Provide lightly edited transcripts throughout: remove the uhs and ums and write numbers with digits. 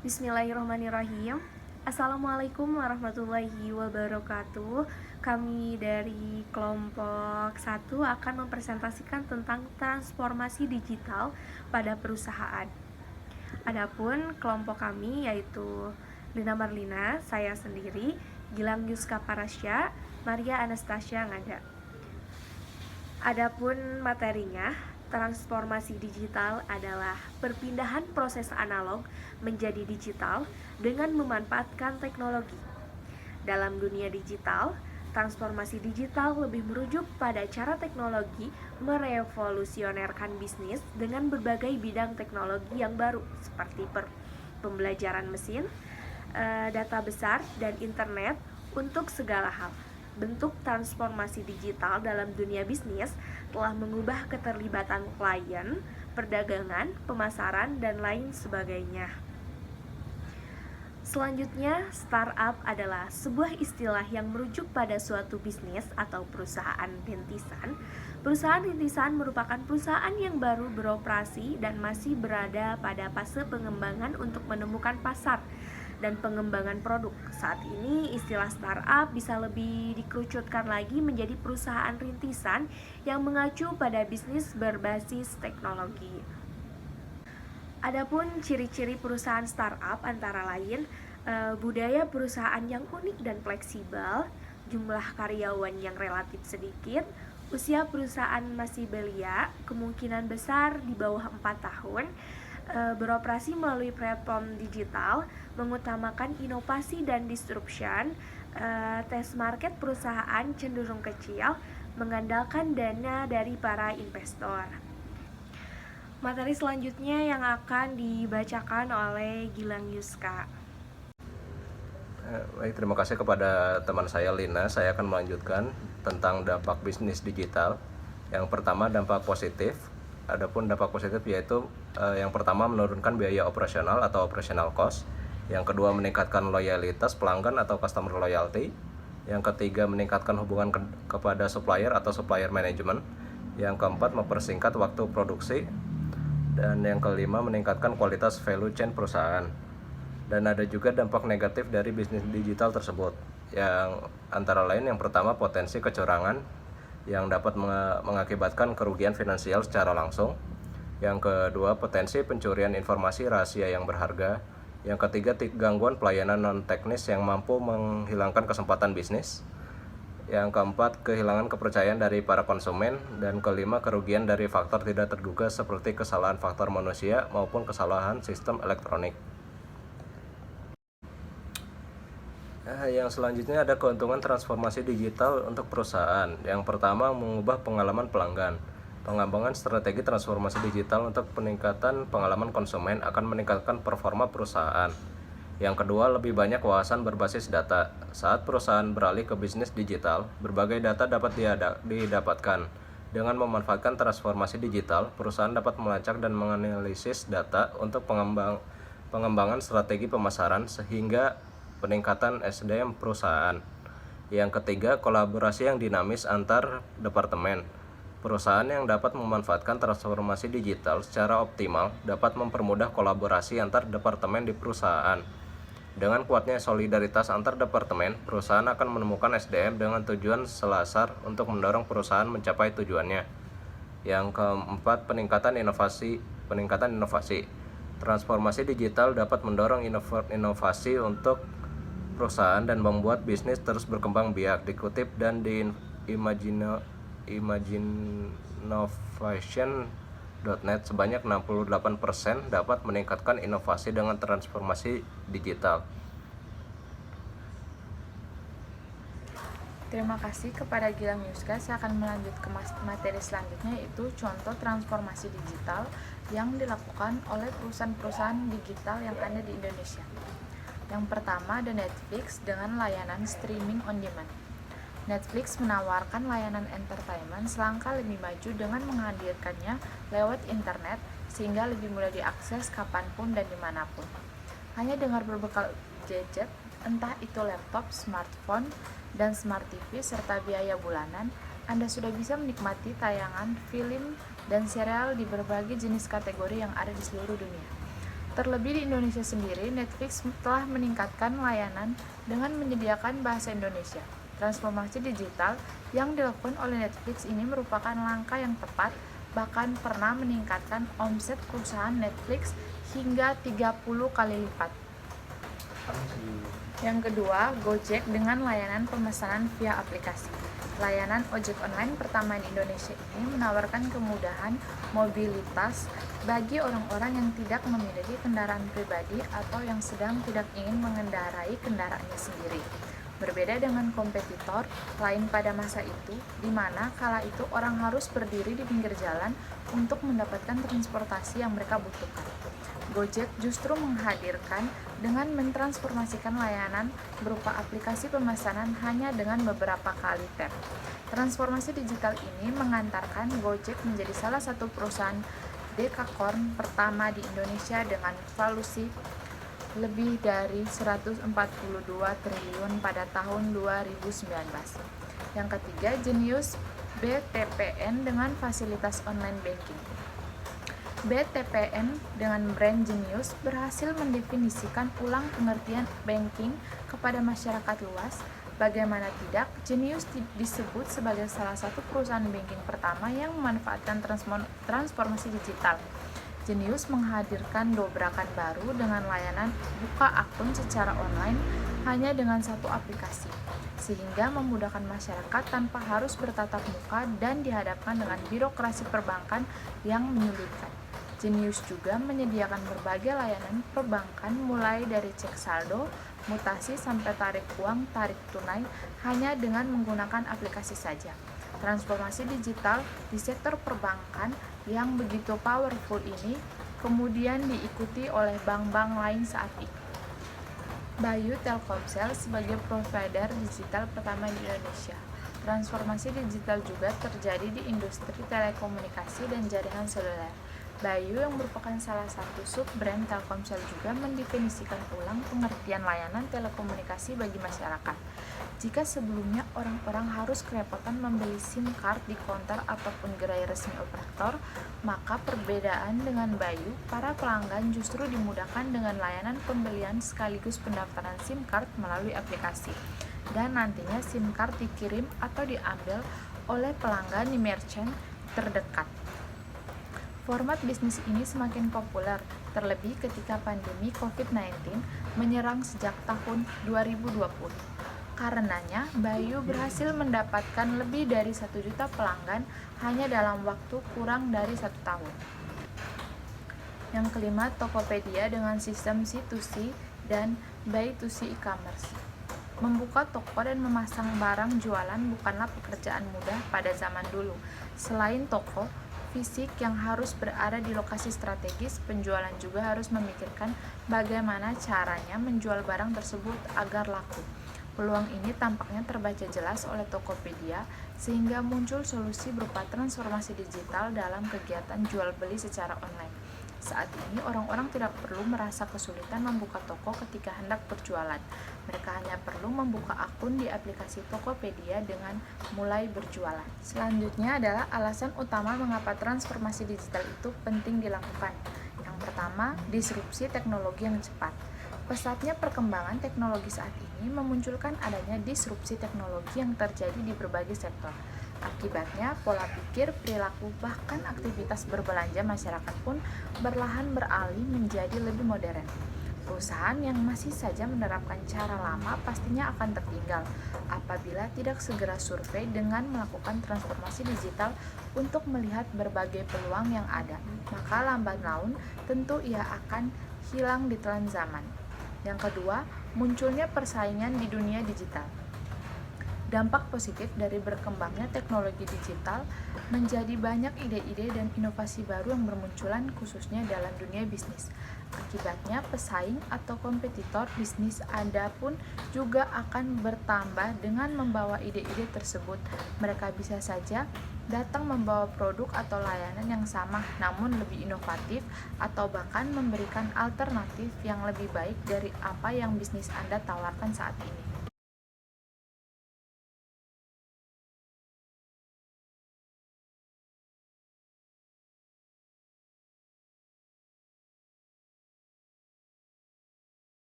Bismillahirrahmanirrahim. Assalamualaikum warahmatullahi wabarakatuh. Kami dari kelompok 1 akan mempresentasikan tentang transformasi digital pada perusahaan. Adapun kelompok kami yaitu Lina Marlina, saya sendiri, Gilang Yuska Parasya, Maria Anastasia Ngada. Adapun materinya, transformasi digital adalah perpindahan proses analog menjadi digital dengan memanfaatkan teknologi. Dalam dunia digital, transformasi digital lebih merujuk pada cara teknologi merevolusionerkan bisnis dengan berbagai bidang teknologi yang baru seperti pembelajaran mesin, data besar, dan internet untuk segala hal. Bentuk transformasi digital dalam dunia bisnis telah mengubah keterlibatan klien, perdagangan, pemasaran, dan lain sebagainya. Selanjutnya, startup adalah sebuah istilah yang merujuk pada suatu bisnis atau perusahaan rintisan. Perusahaan rintisan merupakan perusahaan yang baru beroperasi dan masih berada pada fase pengembangan untuk menemukan pasar dan pengembangan produk. Saat ini istilah startup bisa lebih dikerucutkan lagi menjadi perusahaan rintisan yang mengacu pada bisnis berbasis teknologi. Adapun ciri-ciri perusahaan startup antara lain budaya perusahaan yang unik dan fleksibel, jumlah karyawan yang relatif sedikit, usia perusahaan masih belia, kemungkinan besar di bawah 4 tahun, beroperasi melalui platform digital, mengutamakan inovasi dan disruption, tes market perusahaan cenderung kecil, mengandalkan dana dari para investor. Materi selanjutnya yang akan dibacakan oleh Gilang Yuska. Baik, terima kasih kepada teman saya Lina. Saya akan melanjutkan tentang dampak bisnis digital. Yang pertama, dampak positif. Adapun dampak positif yaitu yang pertama menurunkan biaya operasional atau operational cost. Yang kedua, meningkatkan loyalitas pelanggan atau customer loyalty. Yang ketiga, meningkatkan hubungan kepada supplier atau supplier management. Yang keempat, mempersingkat waktu produksi. Dan yang kelima, meningkatkan kualitas value chain perusahaan. Dan ada juga dampak negatif dari bisnis digital tersebut, yang antara lain yang pertama, potensi kecurangan yang dapat mengakibatkan kerugian finansial secara langsung. Yang kedua, potensi pencurian informasi rahasia yang berharga. Yang ketiga, gangguan pelayanan non-teknis yang mampu menghilangkan kesempatan bisnis. Yang keempat, kehilangan kepercayaan dari para konsumen. Dan kelima, kerugian dari faktor tidak terduga seperti kesalahan faktor manusia maupun kesalahan sistem elektronik. Yang selanjutnya ada keuntungan transformasi digital untuk perusahaan. Yang pertama, mengubah pengalaman pelanggan. Pengembangan strategi transformasi digital untuk peningkatan pengalaman konsumen akan meningkatkan performa perusahaan. Yang kedua, lebih banyak wawasan berbasis data. Saat perusahaan beralih ke bisnis digital, berbagai data dapat didapatkan. Dengan memanfaatkan transformasi digital, perusahaan dapat melacak dan menganalisis data untuk pengembangan strategi pemasaran sehingga peningkatan SDM perusahaan. Yang ketiga, kolaborasi yang dinamis antar departemen. Perusahaan yang dapat memanfaatkan transformasi digital secara optimal dapat mempermudah kolaborasi antar departemen di perusahaan. Dengan kuatnya solidaritas antar departemen, perusahaan akan menemukan SDM dengan tujuan selasar untuk mendorong perusahaan mencapai tujuannya. Yang keempat, peningkatan inovasi. Transformasi digital dapat mendorong inovasi untuk perusahaan dan membuat bisnis terus berkembang biak. Dikutip dan di imaginenovation.net, sebanyak 68% dapat meningkatkan inovasi dengan transformasi digital. Terima kasih kepada Gilang Yuska. Saya akan melanjut ke materi selanjutnya, yaitu contoh transformasi digital yang dilakukan oleh perusahaan-perusahaan digital yang ada di Indonesia. Yang pertama, ada Netflix dengan layanan streaming on demand. Netflix menawarkan layanan entertainment selangkah lebih maju dengan menghadirkannya lewat internet sehingga lebih mudah diakses kapanpun dan dimanapun. Hanya dengan berbekal gadget, entah itu laptop, smartphone, dan smart TV serta biaya bulanan, Anda sudah bisa menikmati tayangan, film, dan serial di berbagai jenis kategori yang ada di seluruh dunia. Terlebih di Indonesia sendiri, Netflix telah meningkatkan layanan dengan menyediakan bahasa Indonesia. Transformasi digital yang dilakukan oleh Netflix ini merupakan langkah yang tepat, bahkan pernah meningkatkan omset perusahaan Netflix hingga 30 kali lipat. Yang kedua, Gojek dengan layanan pemesanan via aplikasi. Layanan ojek online pertama di Indonesia ini menawarkan kemudahan mobilitas bagi orang-orang yang tidak memiliki kendaraan pribadi atau yang sedang tidak ingin mengendarai kendaraannya sendiri. Berbeda dengan kompetitor lain pada masa itu, di mana kala itu orang harus berdiri di pinggir jalan untuk mendapatkan transportasi yang mereka butuhkan. Gojek justru menghadirkan dengan mentransformasikan layanan berupa aplikasi pemesanan hanya dengan beberapa kali tap. Transformasi digital ini mengantarkan Gojek menjadi salah satu perusahaan dekakorn pertama di Indonesia dengan valuasi lebih dari 142 triliun pada tahun 2019. Yang ketiga, Genius BTPN dengan fasilitas online banking. BTPN dengan brand Genius berhasil mendefinisikan ulang pengertian banking kepada masyarakat luas. Bagaimana tidak, Genius disebut sebagai salah satu perusahaan banking pertama yang memanfaatkan transformasi digital. Genius menghadirkan dobrakan baru dengan layanan buka akun secara online hanya dengan satu aplikasi, sehingga memudahkan masyarakat tanpa harus bertatap muka dan dihadapkan dengan birokrasi perbankan yang menyulitkan. Genius juga menyediakan berbagai layanan perbankan mulai dari cek saldo, mutasi sampai tarik uang, tarik tunai hanya dengan menggunakan aplikasi saja. Transformasi digital di sektor perbankan yang begitu powerful ini kemudian diikuti oleh bank-bank lain saat ini. Bayu Telkomsel sebagai provider digital pertama di Indonesia. Transformasi digital juga terjadi di industri telekomunikasi dan jaringan seluler. Bayu yang merupakan salah satu sub-brand Telkomsel juga mendefinisikan ulang pengertian layanan telekomunikasi bagi masyarakat. Jika sebelumnya orang-orang harus kerepotan membeli SIM card di konter ataupun gerai resmi operator, maka perbedaan dengan Bayu, para pelanggan justru dimudahkan dengan layanan pembelian sekaligus pendaftaran SIM card melalui aplikasi. Dan nantinya SIM card dikirim atau diambil oleh pelanggan di merchant terdekat. Format bisnis ini semakin populer, terlebih ketika pandemi COVID-19 menyerang sejak tahun 2020. Karenanya, Bayu berhasil mendapatkan lebih dari 1 juta pelanggan hanya dalam waktu kurang dari 1 tahun. Yang kelima, Tokopedia dengan sistem C2C dan B2C e-commerce. Membuka toko dan memasang barang jualan bukanlah pekerjaan mudah pada zaman dulu. Selain toko fisik yang harus berada di lokasi strategis, penjualan juga harus memikirkan bagaimana caranya menjual barang tersebut agar laku. Peluang ini tampaknya terbaca jelas oleh Tokopedia, sehingga muncul solusi berupa transformasi digital dalam kegiatan jual beli secara online. Saat ini, orang-orang tidak perlu merasa kesulitan membuka toko ketika hendak berjualan. Mereka hanya perlu membuka akun di aplikasi Tokopedia dengan mulai berjualan. Selanjutnya adalah alasan utama mengapa transformasi digital itu penting dilakukan. Yang pertama, disrupsi teknologi yang cepat. Pesatnya perkembangan teknologi saat ini memunculkan adanya disrupsi teknologi yang terjadi di berbagai sektor. Akibatnya, pola pikir, perilaku, bahkan aktivitas berbelanja masyarakat pun perlahan beralih menjadi lebih modern. Perusahaan yang masih saja menerapkan cara lama pastinya akan tertinggal apabila tidak segera survei dengan melakukan transformasi digital untuk melihat berbagai peluang yang ada. Maka lambat laun tentu ia akan hilang ditelan zaman. Yang kedua, munculnya persaingan di dunia digital. Dampak positif dari berkembangnya teknologi digital menjadi banyak ide-ide dan inovasi baru yang bermunculan khususnya dalam dunia bisnis. Akibatnya pesaing atau kompetitor bisnis Anda pun juga akan bertambah dengan membawa ide-ide tersebut. Mereka bisa saja datang membawa produk atau layanan yang sama namun lebih inovatif atau bahkan memberikan alternatif yang lebih baik dari apa yang bisnis Anda tawarkan saat ini.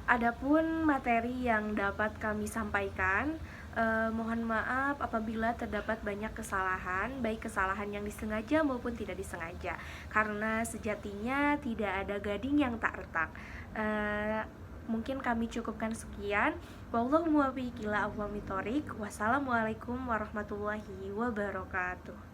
Adapun materi yang dapat kami sampaikan, mohon maaf apabila terdapat banyak kesalahan, baik kesalahan yang disengaja maupun tidak disengaja, karena sejatinya tidak ada gading yang tak retak. Mungkin kami cukupkan sekian. Wallahu muwaffiq ila aqwamit thoriq. Wassalamualaikum warahmatullahi wabarakatuh.